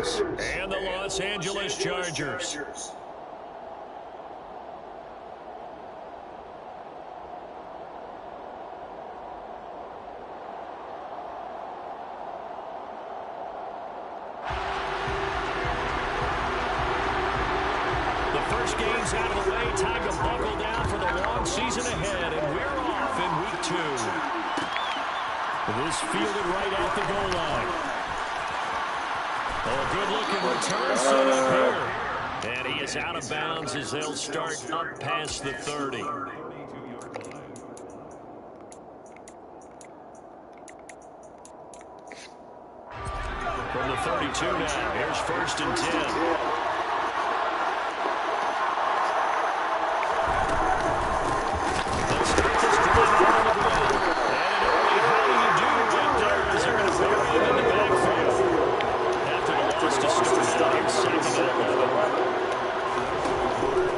Raiders and the Los Angeles Chargers. First game's out of the way. Time to buckle down for the long season ahead, and we're off in week 2. This fielded right at the goal line. Oh, good-looking return set up here. And he is out of bounds as they'll start up past the 30. From the 32 now, here's 1st and 10.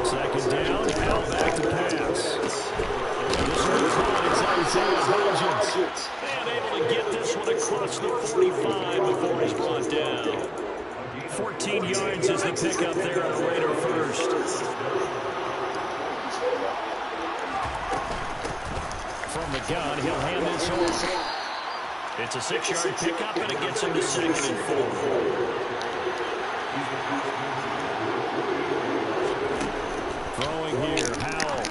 Second down, now back to pass. This one caught is Isaiah Hodgins. And able to get this one across the 45 before he's brought down. 14 yards is the pickup there on Raider first. From the gun, he'll hand this off. It's a 6-yard pickup, and it gets him to 2nd and 4. Throwing here, Howell.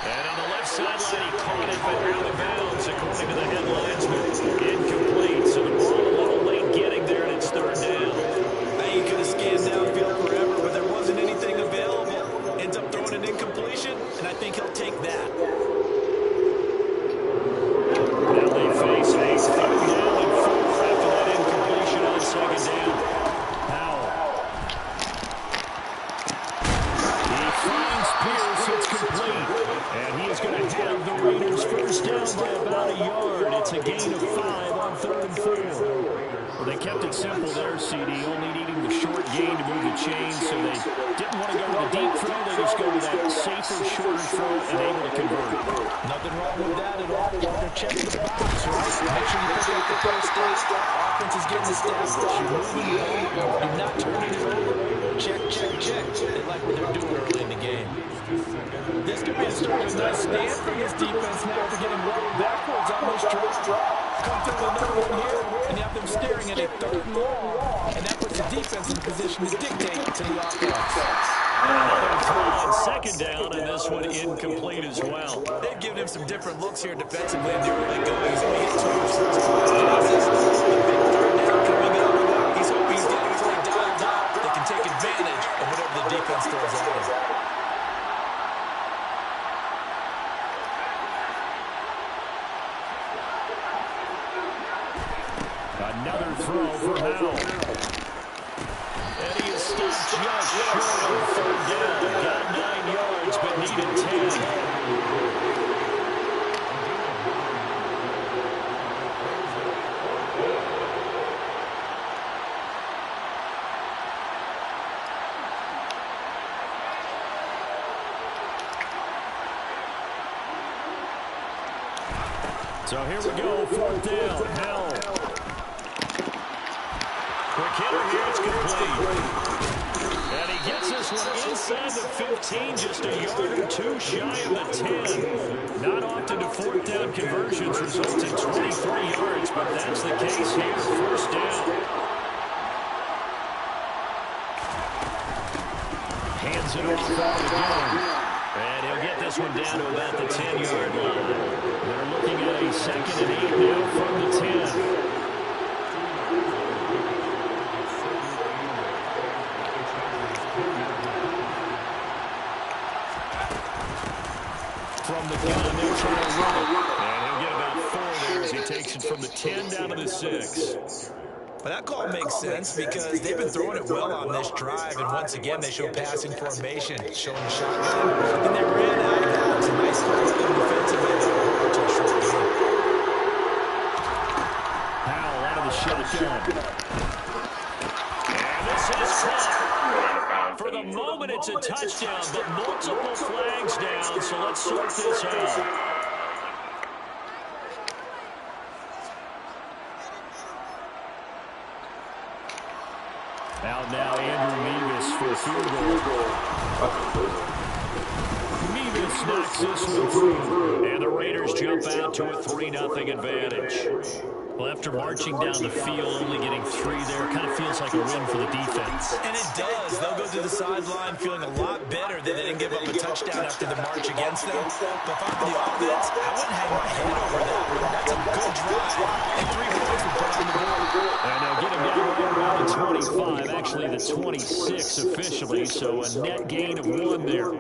And on the left sideline, he caught it, but out of bounds, according to the headlines. Incomplete, so the ball a little late getting there, and it's 3rd down. You could have scanned downfield forever, but there wasn't anything available. Ends up throwing an incompletion, and I think he'll take that. Now they face a 3rd down and 4 after that incompletion on 2nd down. Howell. He finds Pierce. It's complete. And he is going to have the Raiders first down by about a yard. It's a gain of 5 on 3rd and 4. Well, they kept it simple there, CD, only needing the short gain to move the chains, so they didn't want to go to the deep throw. They just go to that safer, shorter throw and able to convert. Nothing wrong with that at all. You want to check the box, right? Make sure you pick up the first down. Offense is getting established. You're moving the ball. You're not turning it over. Check, check, check. They like what they're doing early in the game. This could be a start of a nice stand from this defense now after getting rolled backwards on this drop. Come through another one here, and you have them staring at a 3rd and long. And that puts the defense in a position to dictate to the offense. Another throw on 2nd down, and this one incomplete as well. They've given him some different looks here defensively in the early goings. He's only hit 2 of his first 5 passes. The big 3rd down coming up. He's hoping he's getting really dialed up. They can take advantage of whatever the defense throws at him. Another throw for Howell. And he is stopped just short of 3rd down. Got 9 yards, but needed 10. So here we go, 4th down. Howell. Quick hitter here, it's complete. And he gets this one inside the 15, just a yard or 2 shy of the 10. Not often do 4th down conversions result in 23 yards, but that's the case here. 1st down. Hands it off again. And he'll get this one down to about the 10-yard line. They're looking at a 2nd and 8 now from the 10. From the gun, they're trying to run it. And he'll get about 4 there as he takes it from the 10 down to the 6. But that call makes sense because they've been throwing it well on this drive, and once again they show passing formation, showing the shotgun, and they ran out of that. It's a nice call defensively to a short game. Howell out of the shotgun. And this is caught. For the moment, it's a touchdown, but multiple flags down, so let's sort this out. Out now, Andrew Mevis for a field goal. Mevis knocks this one through. And the Raiders jump out to a 3-0 advantage. Well, after marching down the field, only getting 3 there, kind of feels like a win for the defense. And it does. They'll go to the sideline feeling a lot better that they didn't give up a touchdown after the march against them. But if I'm the offense, I wouldn't hang my head over that. That's a good drive. And 3 points would put on the board. And they'll get him down right around the 25, actually the 26 officially, so a net gain of 1 there.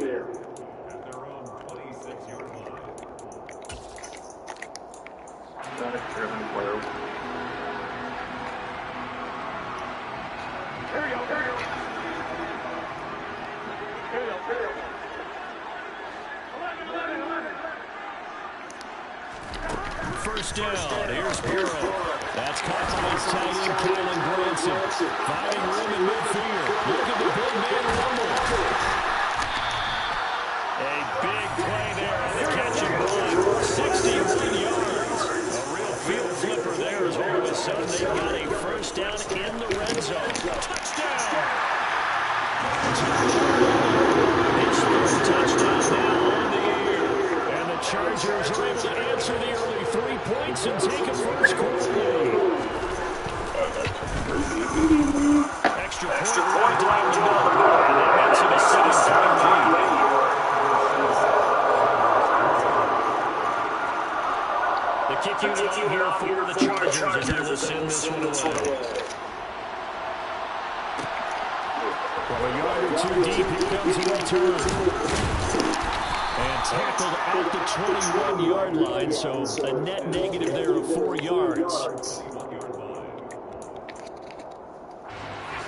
First down, here's Burrow. That's caught by his tight end, Kylen Granson. Finding room in midfield. Look at the big man rumble. A big play there on the catch and run. 61 yards. A real field flipper there as all of a sudden they've got a first down in the red zone. Touchdown! It's third touchdown now on the year. And the Chargers are able to answer the early 3 points and take a first quarter lead. Extra point down the middle. And that makes it a 7-3 lead. The kicking team here for the Chargers as they will send this one away. From a yard or 2 deep, here comes a return. And tackled out the 21-yard line, so a net negative there of 4 yards.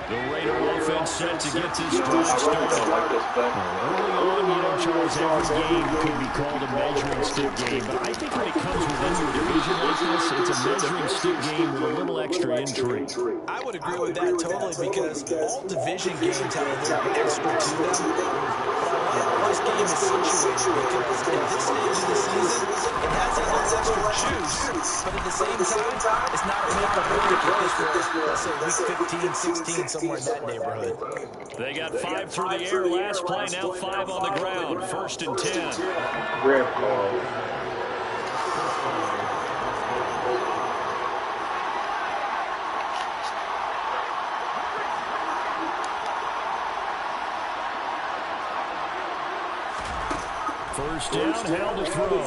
The Raider offense set to get this drive started. Early on, you know, Charles, every game could be called a measuring stick game, but I think when it comes within your division like this, it's a measuring stick game with a little extra intrigue. I would agree with that totally because all division games have a little extra to them. This game is situated because at this stage of the season, it has a little extra juice, but at the same time, it's not a make or break at this point. Let's say week 15, 16, somewhere in that neighborhood. They got 5 through the air last play, now 5 on the ground. First and 10. Great call. First down, held to throw.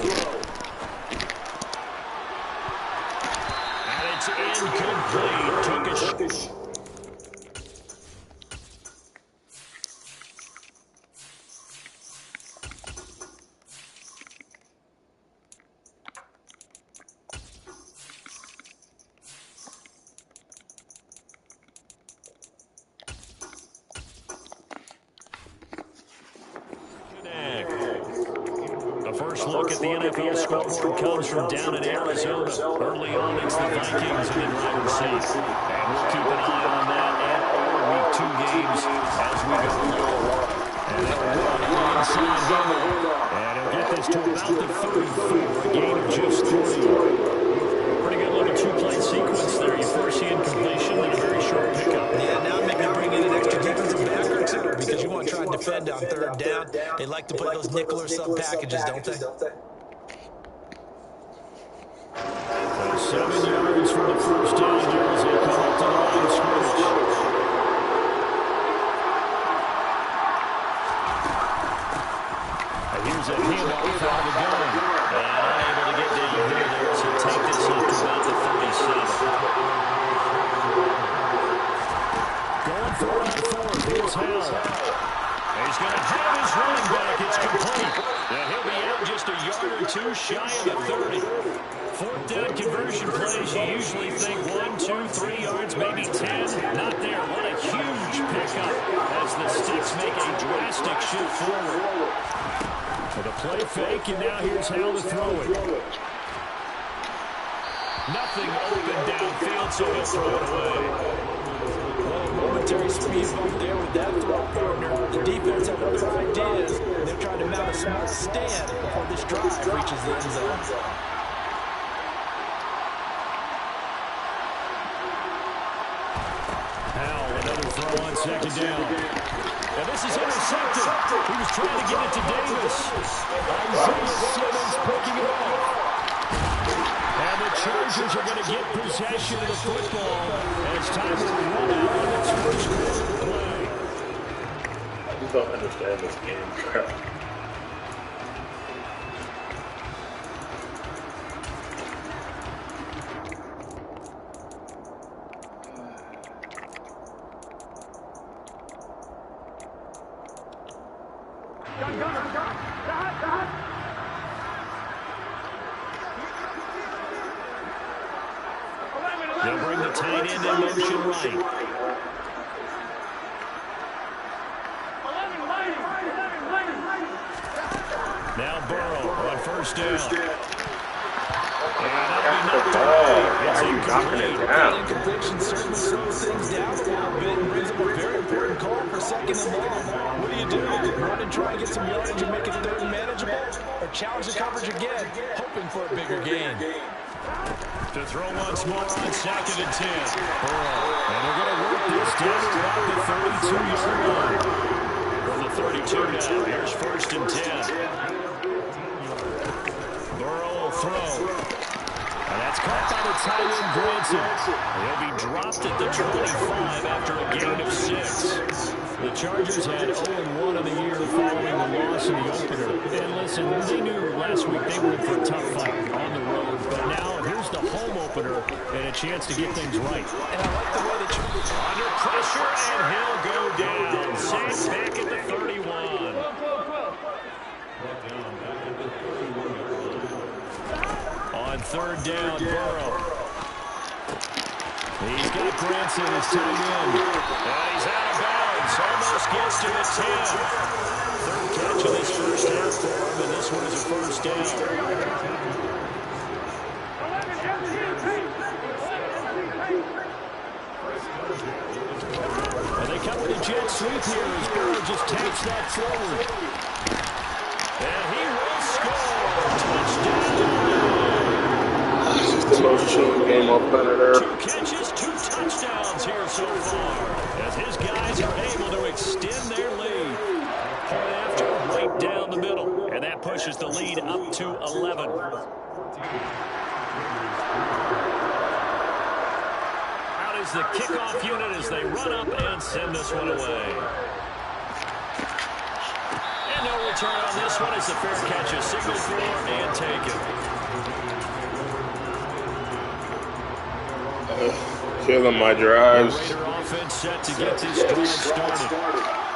And it's incomplete. Took a first look at the NFL scoreboard comes from down in Arizona. Early on, it's the Vikings in the driver's seat. And we'll keep an eye on that and all Week 2 games as we go forward. And they'll run on the inside here. And he'll get this to about the 34, a gain of just 3. Pretty good little 2-play sequence there. You first see incompletion and a very short pickup. Yeah, now maybe bring in an extra defensive back or 2 because you want to try and defend on 3rd down. They like to play those nickel or sub packages, don't they? 7 yards from the first down here as they come up to the line of scrimmage. And here's a handoff out of the gun. And unable to get down here there, so take this up to about the 37. Going for it on 4th. Here's Hell. He's going to have his running back. It's complete. And he'll be out just a yard or 2 shy of the 30. 4th down conversion plays, you usually think 1, 2, 3 yards, maybe 10. Not there. What a huge pickup as the Sticks make a drastic shift forward. For the play fake, and now here's Hal to throw it. Nothing open downfield, so he'll throw it away. Well, momentary speed bump there with that throw partner. The defense have other ideas. They're trying to mount a smart stand before this drive reaches the end zone. Howell Another throw on second down. And this is intercepted. He was trying to get it to Davis. Isaiah Simmons picking it up. And the Chargers are going to get possession of the football as time will run out on its first quarter play. I just don't understand this game, crap. They'll bring the tight end in motion right. Now Burrow on first down. Incompletion certainly slows things down a little bit and brings up a very important call for second and long. What do? Run and try and get some yardage and make it third and manageable? Or challenge the coverage again, hoping for a bigger gain? To throw once more on second and 10. Burrow. And they're going to work this down to about the 32-yard line. From the 32 now, here's first and 10. Burrow will throw. And that's caught by the tight end, Granson. He'll be dropped at the 25 after a gain of 6. The Chargers had 0-1 of the year following the loss in the opener. And listen, they knew last week they were in for a tough fight on the road. But now here's the home opener and a chance to get things right. And I like the way that you're under pressure, and he'll go down. Sacked back at the 31. On third down, Burrow. He's got Granson as tight end. And he's out of bounds. Almost gets to the 10. Third catch of this first half for him, and this one is a first down. And they come with a jet sweep here as Burrow just taps that forward. And he will score. Touchdown. This is the most chilling game I've been at there. 2 catches, 2 touchdowns here so far, as his guys are able to extend their lead. Point after, right down the middle, and that pushes the lead up to 11. Out is the kickoff unit as they run up and send this one away. And no return on this one as the fair catch is signaled for and taken. Killing my drives. Raider offense set to get this drive started.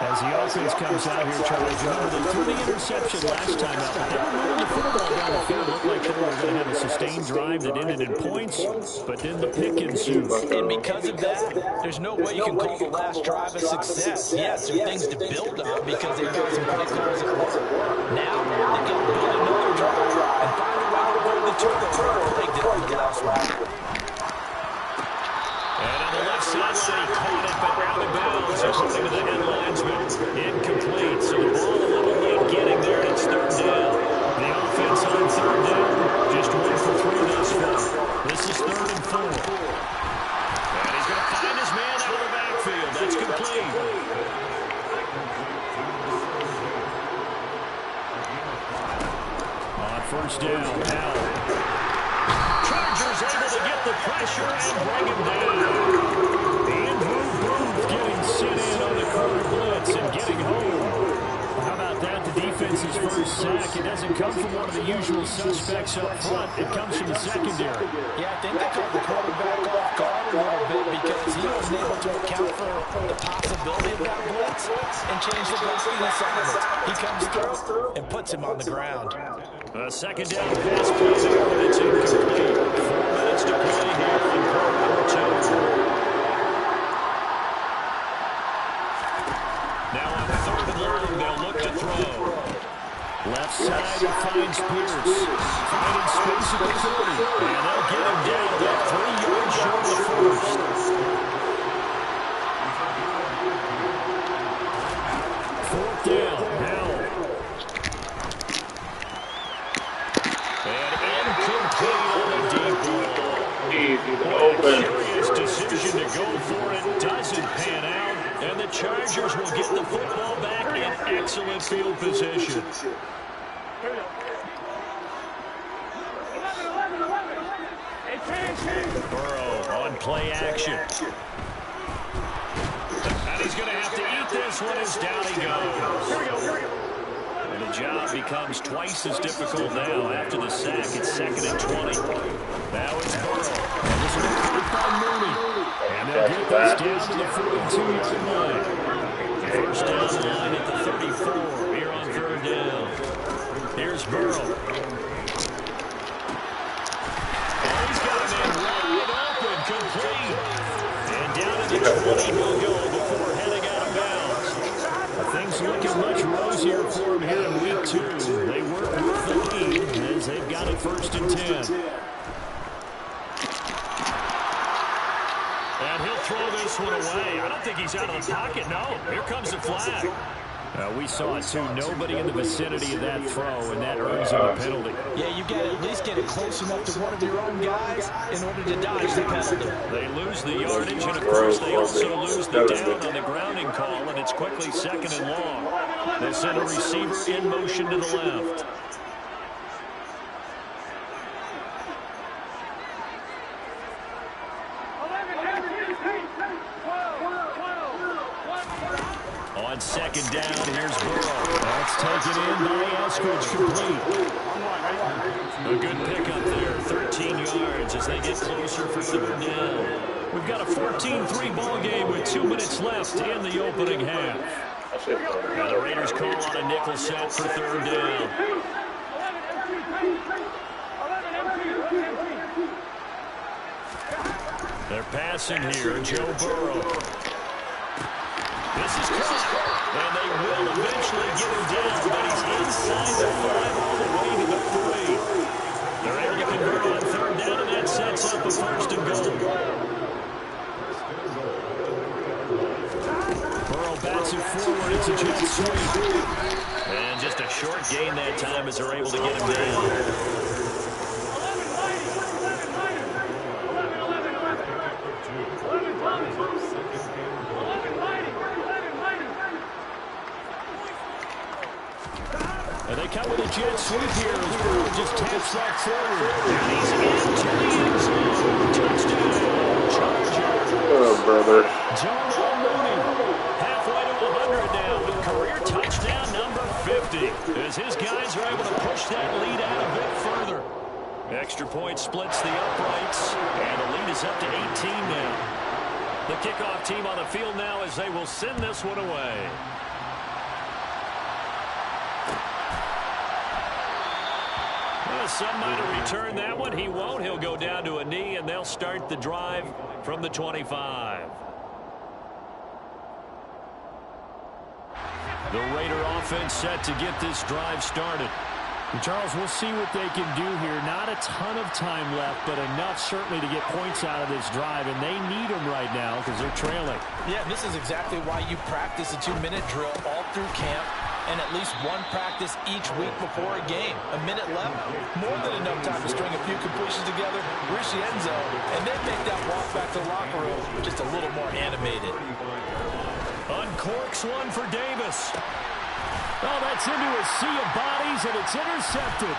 As the offense comes out here, Charlie, remember they threw the interception last time out, but they were moving the football down the field. It looked like they were going to have a sustained drive that ended in points, but then the pick ensued. And because of that, there's no way you can call the last drive a success. Yes, there are things to build on because they've got some pretty calls at work. Now, they've got to build another drive and find a way to avoid the turnover plagued it on the last one. And on the left sideline, he caught it, but out of bounds, according to the headlinesman. Incomplete, so the ball a little late getting there, and it's third down. The offense on third down, just 1 for 3 thus far. This is 3rd and 4. And he's going to find his man out of the backfield. That's complete. On first down, Howell. Chargers able to get the pressure and bring him down. Andrew Booth getting sent in on the corner blitz and getting home. How about that? The defense's first sack. It doesn't come from one of the usual suspects up front. It comes from the secondary. Yeah, I think they caught the quarterback off guard a little bit because he wasn't able to account for the possibility of that blitz and change the blocking assignment. He comes through and puts him on the ground. A second down pass play there, but it's incomplete. 4 minutes to play here in quarter number 2. Now on 3rd and long, they'll look to throw. Left side, he finds Pierce. Finding space at the 30. And they'll get him down about 3 yards short of the first. Fourth down, Howell. Easy to open. Curious decision to go for it. Doesn't pan out. Chargers will get the football back in excellent field position. Burrow on play action. And he's going to have to eat this one as down he goes. And the job becomes twice as difficult now after the sack. It's 2nd and 20. Now it's Burrow. And this will be caught by Mooney. And they'll get this down to the 42-yard line. First down line at the 34 here on 3rd down. Here's Burrow. And he's got him in wide open, complete. And down to the 20 will go before heading out of bounds. Things looking much rosier for him here in week 2. They work with the lead as they've got it 1st and 10. And he'll throw this one away. I don't think he's out of the pocket. No, here comes the flag. We saw it too. Nobody in the vicinity of that throw, and that earns him a penalty. Yeah, you got to at least get it close enough to one of your own guys in order to dodge the penalty. They lose the yardage, and of course they also lose the down on the grounding call, and it's quickly 2nd and long. They send a receiver in motion to the left. On 2nd down, here's Burrow. That's taken in by Eskridge, complete. A good pickup there, 13 yards as they get closer for 3rd down. We've got a 14-3 ball game with 2 minutes left in the opening half. Now the Raiders call on a nickel set for 3rd down. They're passing here, Joe Burrow. This is caught, and they will eventually get him down, but he's inside the 5 all the way to the 3. They're able to convert on 3rd down, and that sets up a 1st and goal. Burrow bats it forward. It's a jet sweep. And just a short gain that time as they're able to get him down. And they come with a jet sweep here as Burrow just taps that forward. And he's into the end zone. Touchdown, Chargers. Oh, brother. John Mooney, halfway to 100 now with career touchdown number 50. As his guys are able to push that lead out a bit further. Extra point splits the uprights, and the lead is up to 18 now. The kickoff team on the field now as they will send this one away. Some might have returned that one. He won't. He'll go down to a knee, and they'll start the drive from the 25. The Raider offense set to get this drive started. And Charles, we'll see what they can do here. Not a ton of time left, but enough certainly to get points out of this drive, and they need them right now because they're trailing. Yeah, this is exactly why you practice a 2-minute drill all through camp, and at least one practice each week before a game. A minute left, more than enough time to string a few completions together, reach the end zone, and then make that walk back to the locker room just a little more animated. Uncorks one for Davis. Oh, that's into a sea of bodies, and it's intercepted.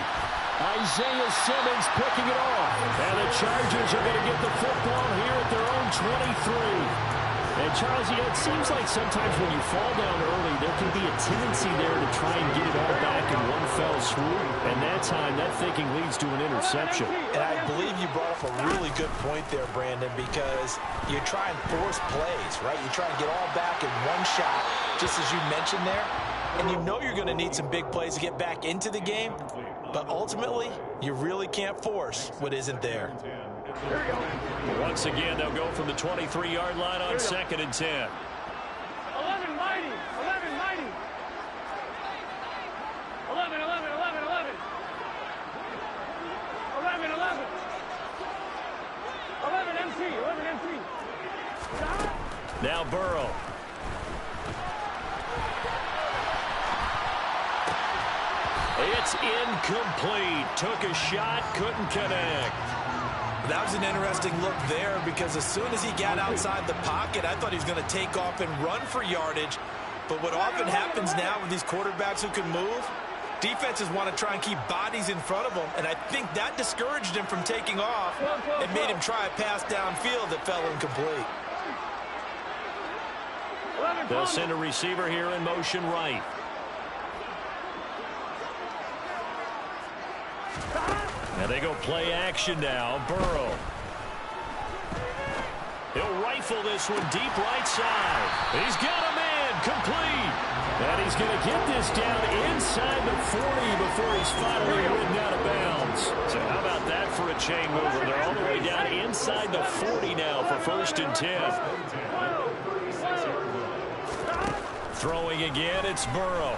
Isaiah Simmons picking it off. And the Chargers are going to get the football here at their own 23. And, Charles, it seems like sometimes when you fall down early, there can be a tendency there to try and get it all back in one fell swoop. And that time, that thinking leads to an interception. And I believe you brought up a really good point there, Brandon, because you try and force plays, right? You try and get all back in one shot, just as you mentioned there. And you know you're going to need some big plays to get back into the game. But ultimately, you really can't force what isn't there. Once again, they'll go from the 23-yard line on 2nd and 10. 11 mighty. 11 mighty. 11, 11, 11, 11. 11, 11. 11 MC. 11 MC. Now Burrow. It's incomplete. Took a shot, couldn't connect. That was an interesting look there because as soon as he got outside the pocket, I thought he was going to take off and run for yardage. But what often happens now with these quarterbacks who can move, defenses want to try and keep bodies in front of them, and I think that discouraged him from taking off and made him try a pass downfield that fell incomplete. They'll send a receiver here in motion right. And they go play action now. Burrow. He'll rifle this one deep right side. He's got a man complete. And he's going to get this down inside the 40 before he's finally ridden out of bounds. So how about that for a chain mover? They're all the way down inside the 40 now for 1st and 10. Throwing again, it's Burrow.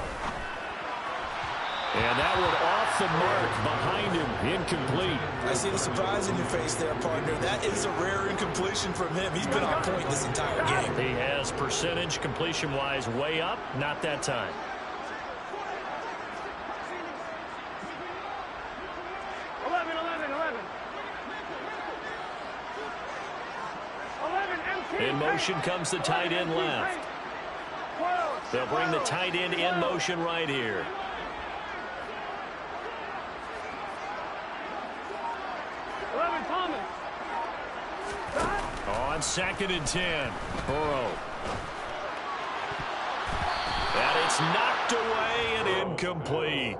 And that one off the mark behind him, incomplete. I see the surprise in your face there, partner. That is a rare incompletion from him. He's been on point this entire game. He has percentage completion-wise way up, not that time. In motion comes the tight end left. They'll bring the tight end in motion right here. On 2nd and 10, Burrow. And it's knocked away and incomplete.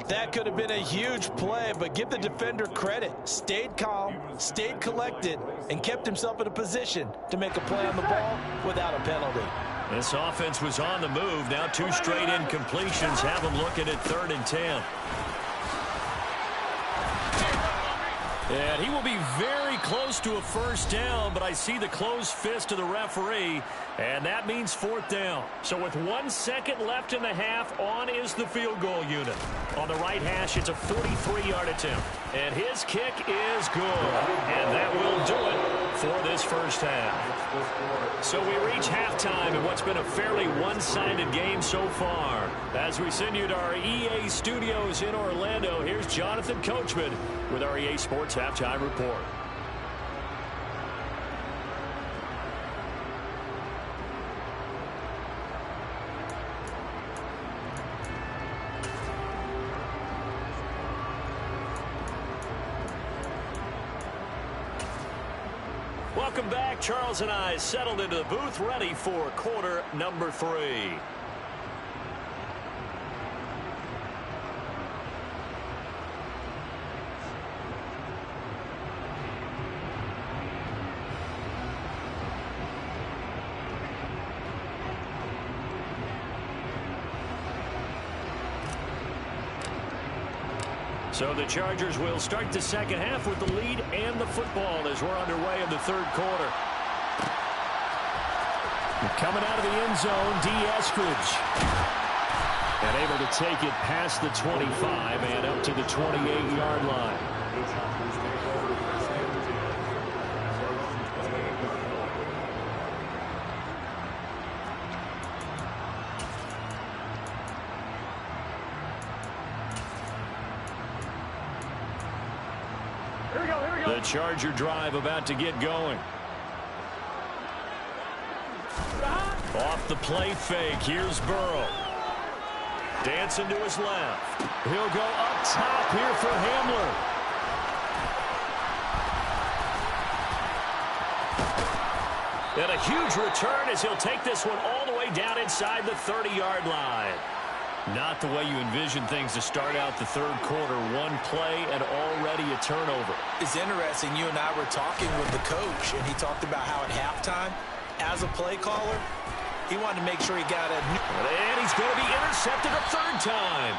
That could have been a huge play, but give the defender credit. Stayed calm, stayed collected, and kept himself in a position to make a play on the ball without a penalty. This offense was on the move. Now 2 straight incompletions have them looking at 3rd and 10. And he will be very close to a 1st down, but I see the closed fist of the referee, and that means 4th down. So with 1 second left in the half, on is the field goal unit. On the right hash, it's a 43-yard attempt. And his kick is good. And that will do it for this 1st half. So we reach halftime in what's been a fairly one-sided game so far. As we send you to our EA studios in Orlando, here's Jonathan Coachman with our EA Sports Halftime Report. Welcome back. Charles and I settled into the booth, ready for quarter number 3. So the Chargers will start the 2nd half with the lead and the football as we're underway in the 3rd quarter. Coming out of the end zone, D. Eskridge. And able to take it past the 25 and up to the 28-yard line. The Charger drive about to get going. Off the play fake, here's Burrow. Dancing to his left. He'll go up top here for Hamler. And a huge return as he'll take this one all the way down inside the 30-yard line. Not the way you envision things to start out the 3rd quarter. 1 play and already a turnover. It's interesting. You and I were talking with the coach, and he talked about how at halftime, as a play caller, he wanted to make sure he got a... And he's going to be intercepted a 3rd time.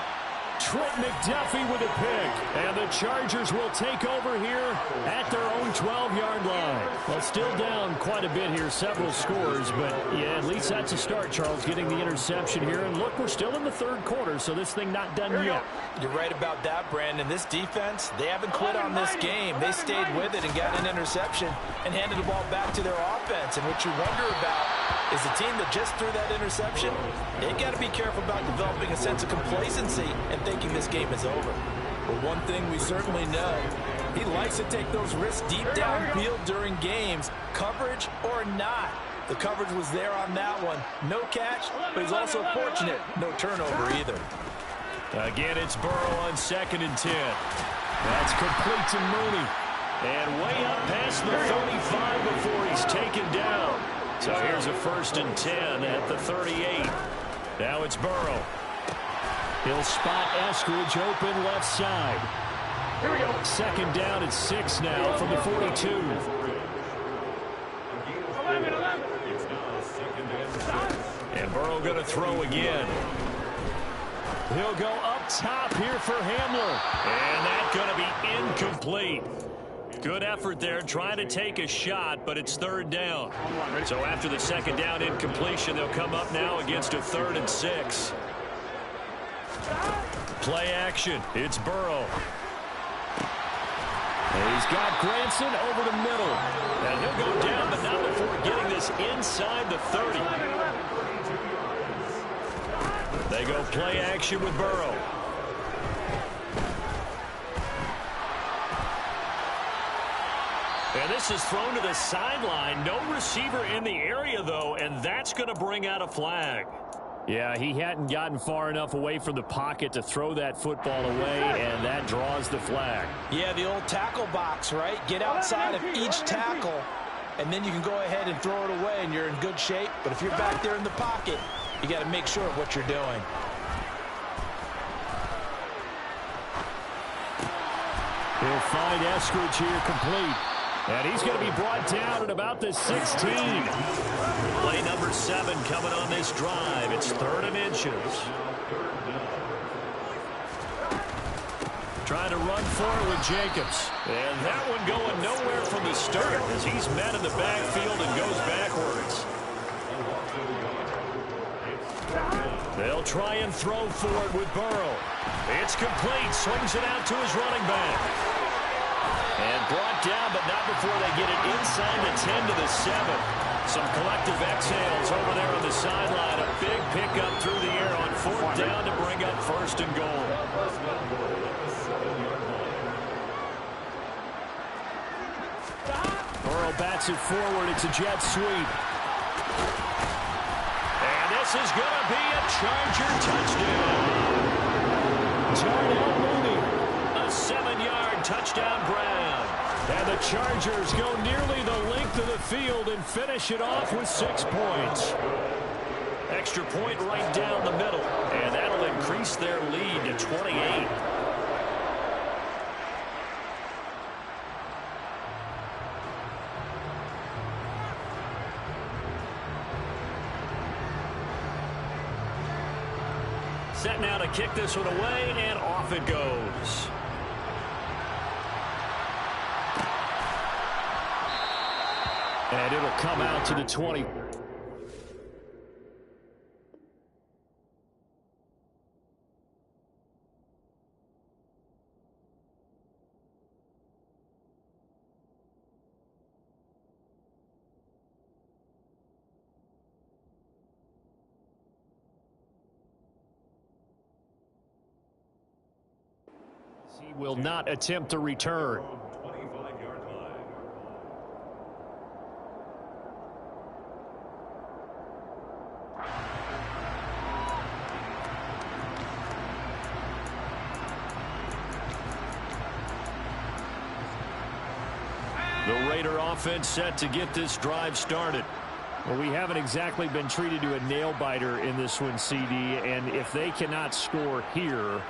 Trent McDuffie with a pick. And the Chargers will take over here at their own 12-yard line. Well, still down quite a bit here, several scores. But, yeah, at least that's a start, Charles, getting the interception here. And, look, we're still in the 3rd quarter, so this thing not done yet. You're right about that, Brandon. This defense, they haven't quit on this game. They stayed with it and got an interception and handed the ball back to their offense. And what you wonder about is the team that just threw that interception, they got to be careful about developing a sense of complacency and thinking this game is over. But one thing we certainly know, He likes to take those risks deep downfield during games, coverage or not. The coverage was there on that one. No catch, but he's also fortunate. No turnover either. Again, it's Burrow on 2nd and 10. That's complete to Mooney. And way up past the 35 before he's taken down. So here's a 1st and 10 at the 38. Now it's Burrow. He'll spot Eskridge open left side. Here we go. 2nd down at 6 now from the 42. 11. And Burrow going to throw again. He'll go up top here for Hamler. And that's going to be incomplete. Good effort there trying to take a shot, but it's 3rd down. So after the 2nd down incompletion, they'll come up now against a 3rd and 6. Play action. It's Burrow. And he's got Granson over the middle. And he'll go down, but not before getting this inside the 30. They go play action with Burrow. And this is thrown to the sideline. No receiver in the area, though, and that's going to bring out a flag. Yeah, he hadn't gotten far enough away from the pocket to throw that football away, and that draws the flag. Yeah, the old tackle box, right? Get outside of each tackle, and then you can go ahead and throw it away, and you're in good shape. But if you're back there in the pocket, you got to make sure of what you're doing. He'll find Eskridge here complete. And he's going to be brought down at about the 16. Play number 7 coming on this drive. It's 3rd and inches. Trying to run forward with Jacobs. And that one going nowhere from the start as he's met in the backfield and goes backwards. They'll try and throw for it with Burrow. It's complete. Swings it out to his running back. And brought down, but not before they get it inside the 10 to the 7. Some collective exhales over there on the sideline. A big pickup through the air on 4th down to bring up 1st and goal. Burrow bats it forward. It's a jet sweep. And this is going to be a Charger touchdown. Darnell Mooney, a 7-yard touchdown grab. And the Chargers go nearly the length of the field and finish it off with 6 points. Extra point right down the middle, and that'll increase their lead to 28. Set now to kick this one away, and off it goes. And it'll come out to the 20. He will not attempt to return. The Raider offense set to get this drive started. Well, we haven't exactly been treated to a nail-biter in this one, CD, and if they cannot score here,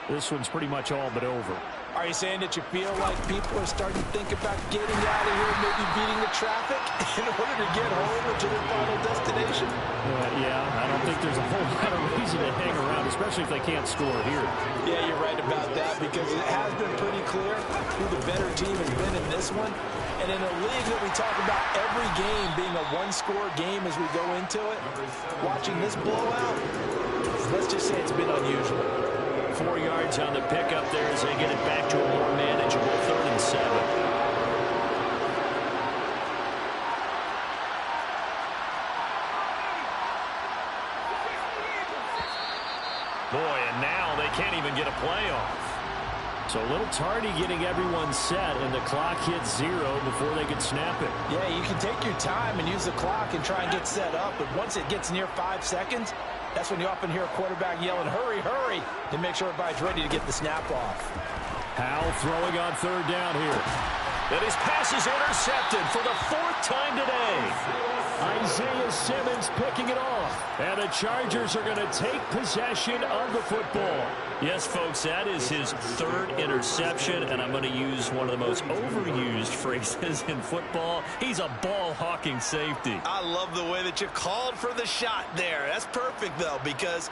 this one's pretty much all but over. Are you saying that you feel like people are starting to think about getting out of here, maybe beating the traffic in order to get home or to their final destination? Yeah, I don't think there's a whole lot of reason to hang around, especially if they can't score here. Yeah, you're right about that because it has been pretty clear who the better team has been in this one. And in a league that we talk about every game being a one-score game as we go into it, watching this blowout, let's just say it's been unusual. 4 yards on the pickup there as they get it back to a more manageable 3rd and 7. Boy, and now they can't even get a play off. So a little tardy getting everyone set, and the clock hits 0 before they could snap it. Yeah, you can take your time and use the clock and try and get set up, but once it gets near 5 seconds, that's when you often hear a quarterback yelling, hurry, hurry, to make sure everybody's ready to get the snap off. Howell throwing on 3rd down here. And his pass is intercepted for the 4th time today. Isaiah Simmons picking it off. And the Chargers are going to take possession of the football. Yes, folks, that is his 3rd interception, and I'm going to use one of the most overused phrases in football. He's a ball-hawking safety. I love the way that you called for the shot there. That's perfect, though, because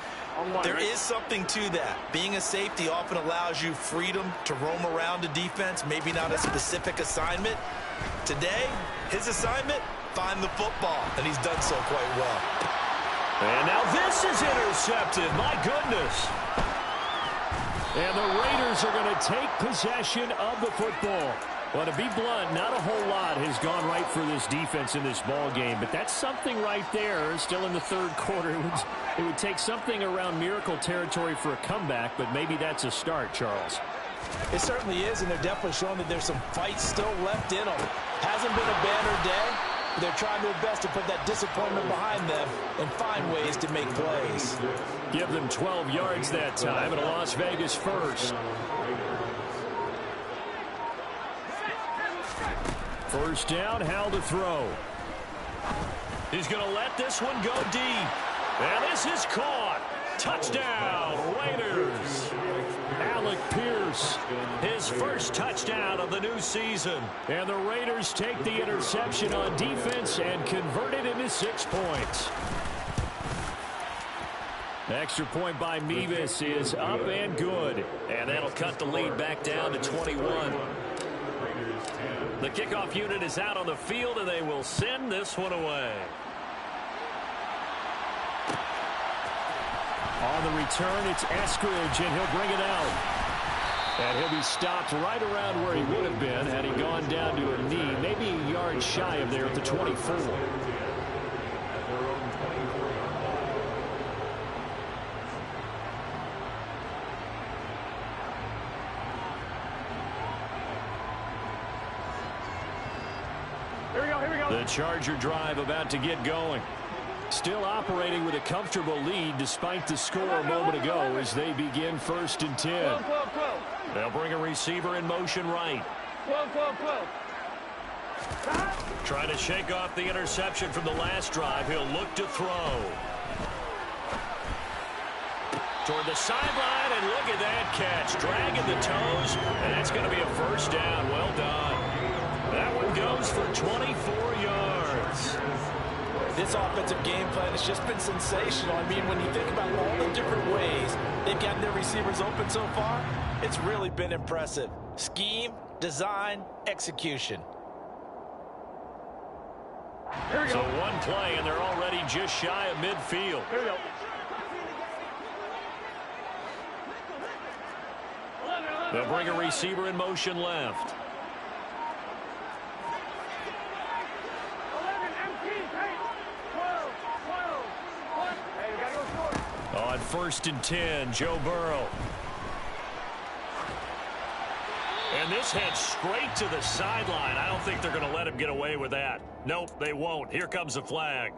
there is something to that. Being a safety often allows you freedom to roam around a defense, maybe not a specific assignment. Today, his assignment, find the football, and he's done so quite well. And now this is intercepted. My goodness. And the Raiders are going to take possession of the football. Well, to be blunt, not a whole lot has gone right for this defense in this ball game, but that's something right there. Still in the 3rd quarter. It would take something around miracle territory for a comeback, but maybe that's a start, Charles. It certainly is, and they're definitely showing that there's some fight still left in them. Hasn't been a banner day. They're trying their best to put that disappointment behind them and find ways to make plays. Give them 12 yards that time and a Las Vegas first. 1st down, Howell to throw. He's going to let this one go deep. And this is caught. Touchdown, Raiders. Alec Pierce, his 1st touchdown of the new season. And the Raiders take the interception on defense and convert it into 6 points. Extra point by Mevis is up and good. And that'll cut the lead back down to 21. The kickoff unit is out on the field, and they will send this one away. On the return, it's Eskridge, and he'll bring it out. And he'll be stopped right around where he would have been had he gone down to a knee, maybe a yard shy of there at the 24. Here we go. The Charger drive about to get going. Still operating with a comfortable lead despite the score a moment ago as they begin 1st and 10. 12. They'll bring a receiver in motion right. 12. Trying to shake off the interception from the last drive. He'll look to throw. Toward the sideline, and look at that catch. Dragging the toes, and that's going to be a 1st down. Well done. That one goes for 24 yards. This offensive game plan has just been sensational. I mean, when you think about all the different ways they've gotten their receivers open so far, it's really been impressive. Scheme, design, execution. Here we go. So one play, and they're already just shy of midfield. Here we go. 11. They'll bring a receiver in motion left. 11, empty, hey. 12. Hey, we gotta go score. On 1st and 10, Joe Burrow. And this heads straight to the sideline. I don't think they're going to let him get away with that. Nope, they won't. Here comes a flag.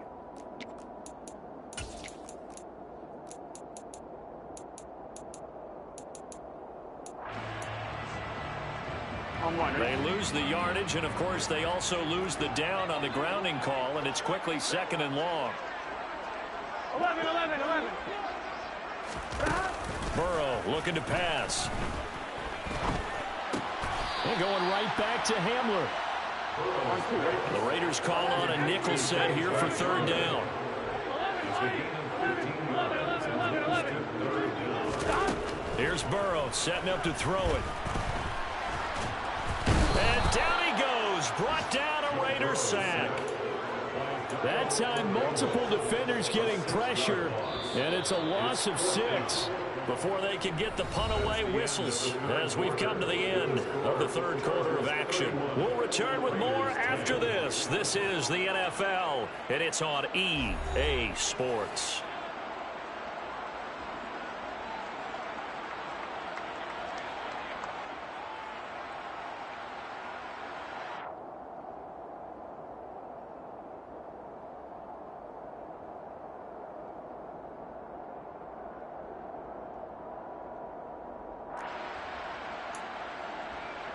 They lose the yardage, and of course they also lose the down on the grounding call, and it's quickly 2nd and long. 11. Burrow looking to pass. And going right back to Hamler. The Raiders call on a nickel set here for 3rd down. 11. Here's Burrow setting up to throw it. And down he goes. Brought down a Raiders sack. That time, multiple defenders getting pressure, and it's a loss of 6. Before they can get the punt away, whistles as we've come to the end of the 3rd quarter of action. We'll return with more after this. This is the NFL, and it's on EA Sports.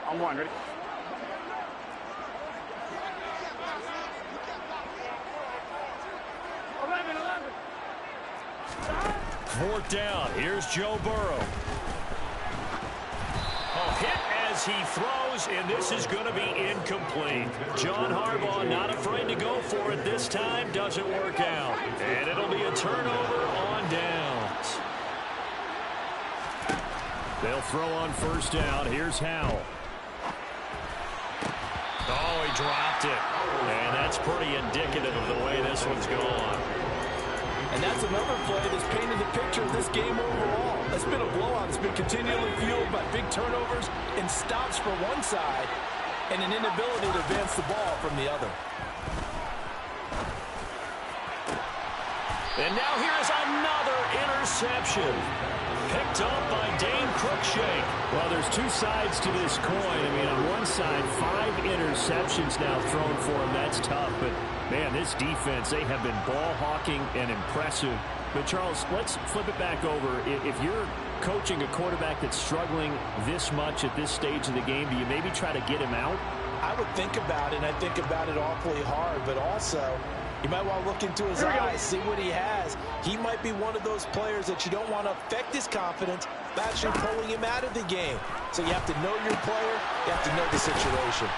On one, ready? Fourth down. Here's Joe Burrow. Hit as he throws, and this is going to be incomplete. John Harbaugh not afraid to go for it this time. Doesn't work out. And it'll be a turnover on downs. They'll throw on first down. Here's Howell. Oh, he dropped it. And that's pretty indicative of the way this one's gone. And that's another play that's painted the picture of this game overall. It's been a blowout. It's been continually fueled by big turnovers and stops for one side and an inability to advance the ball from the other. And now here is another interception. Picked up by Dane Cruikshank. Well, there's two sides to this coin. I mean, on one side, 5 interceptions now thrown for him. That's tough, but man, this defense, they have been ball hawking and impressive. But, Charles, let's flip it back over. If you're coaching a quarterback that's struggling this much at this stage of the game, do you maybe try to get him out? I would think about it, and I think about it awfully hard, but also you might want to look into his eyes, see what he has. He might be one of those players that you don't want to affect his confidence by actually pulling him out of the game. So you have to know your player, you have to know the situation.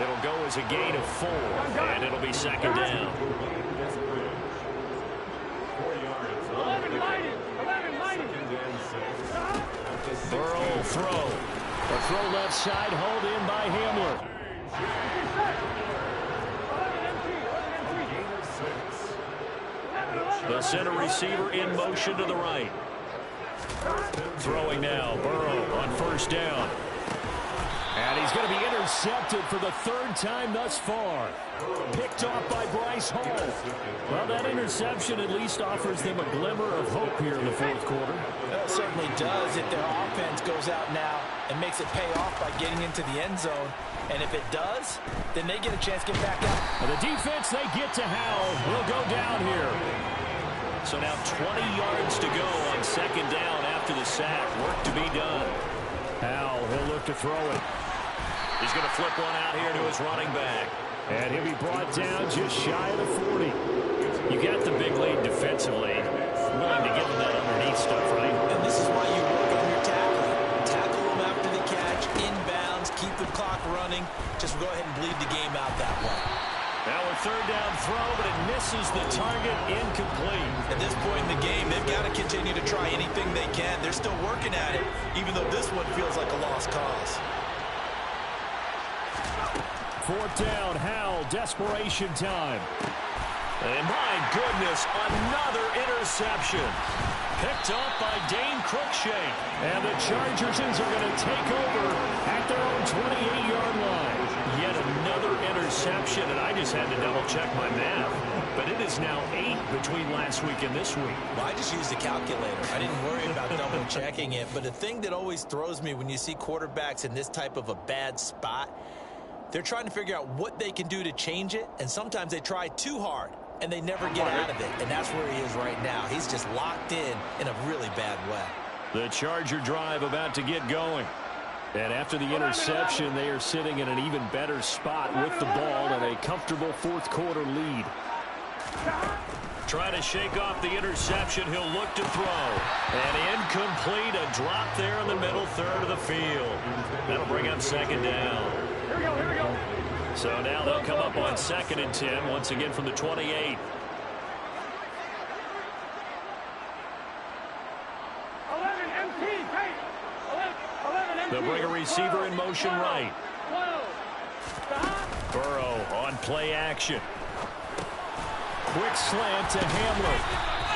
It'll go as a gain of 4, and it'll be second down. 11 mighty. Burrow will throw. A throw left side, hauled in by Hamler. The center receiver in motion to the right. Throwing now, Burrow on first down. And he's going to be intercepted for the 3rd time thus far. Picked off by Bryce Hall. Well, that interception at least offers them a glimmer of hope here in the 4th quarter. It certainly does if their offense goes out now and makes it pay off by getting into the end zone. And if it does, then they get a chance to get back out. And the defense, they get to Howell. Will go down here. So now 20 yards to go on second down after the sack. Work to be done. Howell, he'll look to throw it. He's going to flip one out here to his running back. And he'll be brought down just shy of the 40. You got the big lead defensively. Willing to give him that underneath stuff, right? And this is why you work on your tackling. Tackle them after the catch, inbounds, keep the clock running. Just go ahead and bleed the game out that way. Now a 3rd down throw, but it misses the target, incomplete. At this point in the game, they've got to continue to try anything they can. They're still working at it, even though this one feels like a lost cause. 4th down, Howell, desperation time. And my goodness, another interception. Picked up by Dane Cruikshank. And the Chargers are going to take over at their own 28-yard line. Yet another interception, and I just had to double-check my math. But it is now 8 between last week and this week. Well, I just used a calculator. I didn't worry about double-checking it. But the thing that always throws me when you see quarterbacks in this type of a bad spot, they're trying to figure out what they can do to change it, and sometimes they try too hard, and they never get out of it. And that's where he is right now. He's just locked in a really bad way. The Charger drive about to get going. And after the interception, they are sitting in an even better spot with the ball and a comfortable 4th quarter lead. Trying to shake off the interception. He'll look to throw. And incomplete. A drop there in the middle 3rd of the field. That'll bring up second down. Here we go. So now they'll come up on 2nd and 10, once again from the 28. 11 MT, hey! 11 MT. They'll bring a receiver in motion right. 12. Burrow on play action. Quick slant to Hamler.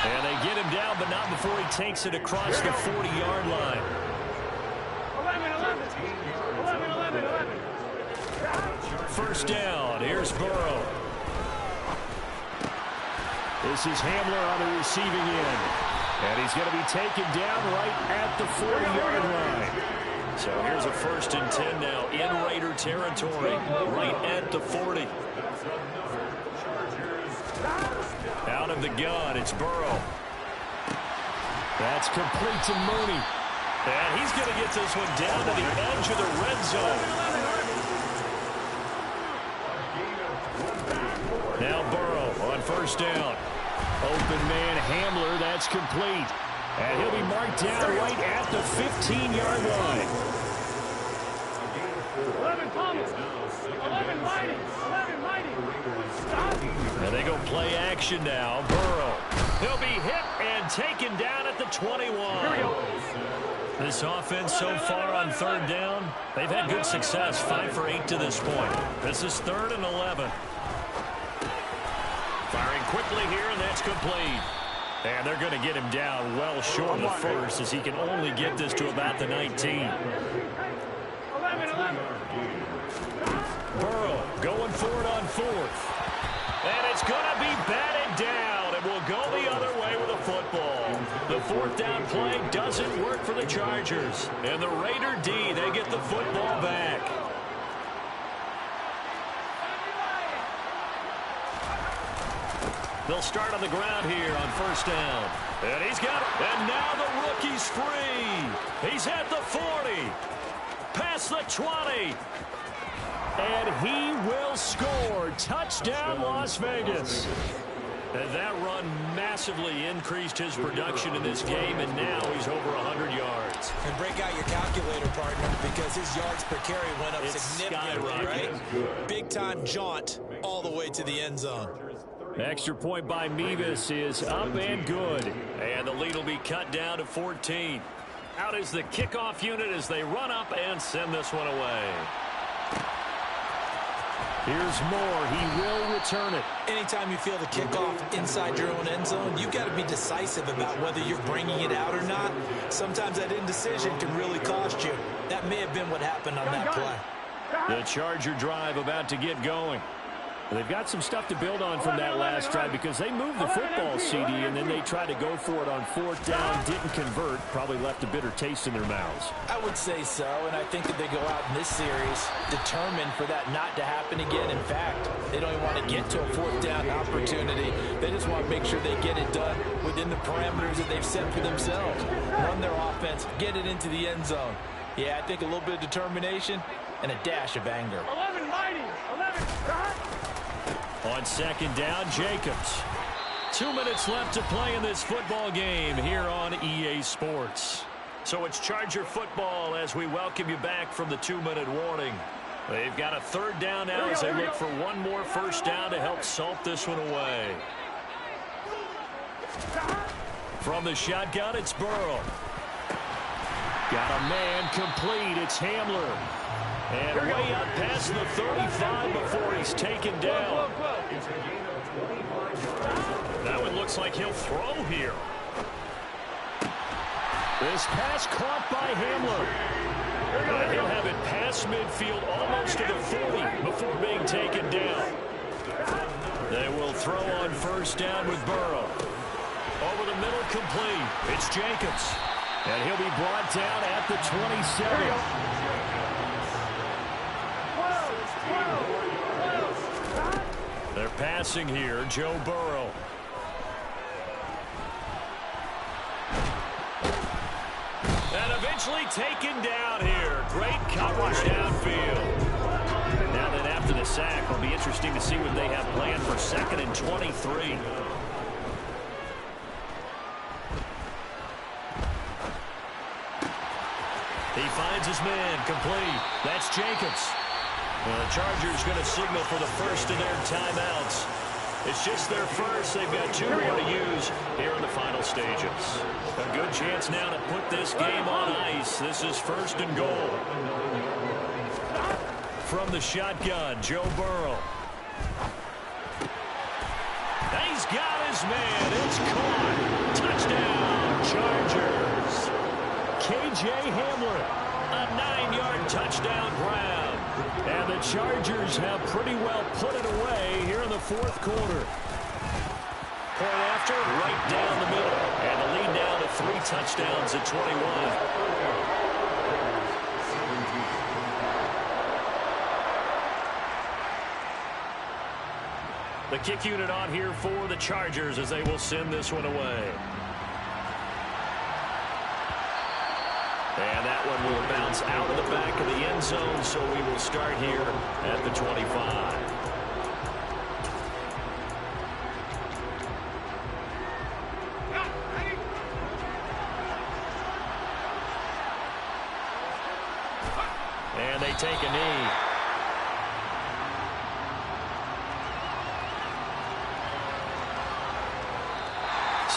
And they get him down, but not before he takes it across the 40-yard line. 11. First down. Here's Burrow. This is Hamler on the receiving end. And he's going to be taken down right at the 40-yard line. So here's a 1st and 10 now in Raider territory, right at the 40. Out of the gun, it's Burrow. That's complete to Mooney. And he's going to get this one down to the edge of the red zone. Now Burrow on first down. Open man Hamler, that's complete. And he'll be marked down right at the 15-yard line. 11 Thomas. 11 Mighty. 11 Mighty. Stop. And they go play action now. Burrow. He'll be hit and taken down at the 21. Here we go. This offense so far on third down, they've had good success. 5 for 8 to this point. This is 3rd and 11. Firing quickly here, and that's complete. And they're going to get him down well short of the first, as he can only get this to about the 19. 11. Burrow going for it on 4th. And it's going to be batted down, and will go the other way with the football. The 4th down play doesn't work for the Chargers. And the Raider D, they get the football back. They'll start on the ground here on first down. And he's got it. And now the rookie's free. He's at the 40. Past the 20. And he will score. Touchdown, Las Vegas. And that run massively increased his production in this game, and now he's over 100 yards. And break out your calculator, partner, because his yards per carry went up significantly, right? Big-time jaunt all the way to the end zone. Extra point by Mevis is up and good. And the lead will be cut down to 14. Out is the kickoff unit as they run up and send this one away. Here's Moore. He will return it. Anytime you feel the kickoff inside your own end zone, you've got to be decisive about whether you're bringing it out or not. Sometimes that indecision can really cost you. That may have been what happened on that play. The Charger drive about to get going. They've got some stuff to build on from that last drive because they moved the football, CD, and then they tried to go for it on 4th down, didn't convert, probably left a bitter taste in their mouths. I would say so, and I think that they go out in this series determined for that not to happen again. In fact, they don't even want to get to a 4th down opportunity. They just want to make sure they get it done within the parameters that they've set for themselves. Run their offense, get it into the end zone. Yeah, I think a little bit of determination and a dash of anger. 11 Mighty. 11. On second down, Jacobs. 2 minutes left to play in this football game here on EA Sports. So it's Charger football as we welcome you back from the 2-minute warning. They've got a 3rd down now as they look for one more first down to help salt this one away. From the shotgun, it's Burrow. Got a man complete. It's Hamler. And way up past the 35 before he's taken down. That one looks like he'll throw here. This pass caught by Hamler. And he'll have it past midfield almost to the 40 before being taken down. They will throw on first down with Burrow. Over the middle, complete. It's Jacobs. And he'll be brought down at the 27. They're passing here, Joe Burrow. And eventually taken down here. Great coverage downfield. Now then after the sack, it'll be interesting to see what they have planned for 2nd and 23. He finds his man, complete. That's Jacobs. Well, the Chargers going to signal for the first of their timeouts. It's just their first. They've got 2 more to use here in the final stages. A good chance now to put this game on ice. This is 1st and goal. From the shotgun, Joe Burrow. He's got his man. It's caught. Touchdown, Chargers. KJ Hamler, a 9-yard touchdown grab. And the Chargers have pretty well put it away here in the 4th quarter. Point after, right down the middle. And the lead down to 3 touchdowns at 21. The kick unit on here for the Chargers as they will send this one away. And that one will bounce out of the back of the end zone, so we will start here at the 25. And they take a knee.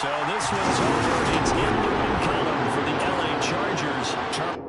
So this one's over. It's in the win column for the LA Chargers.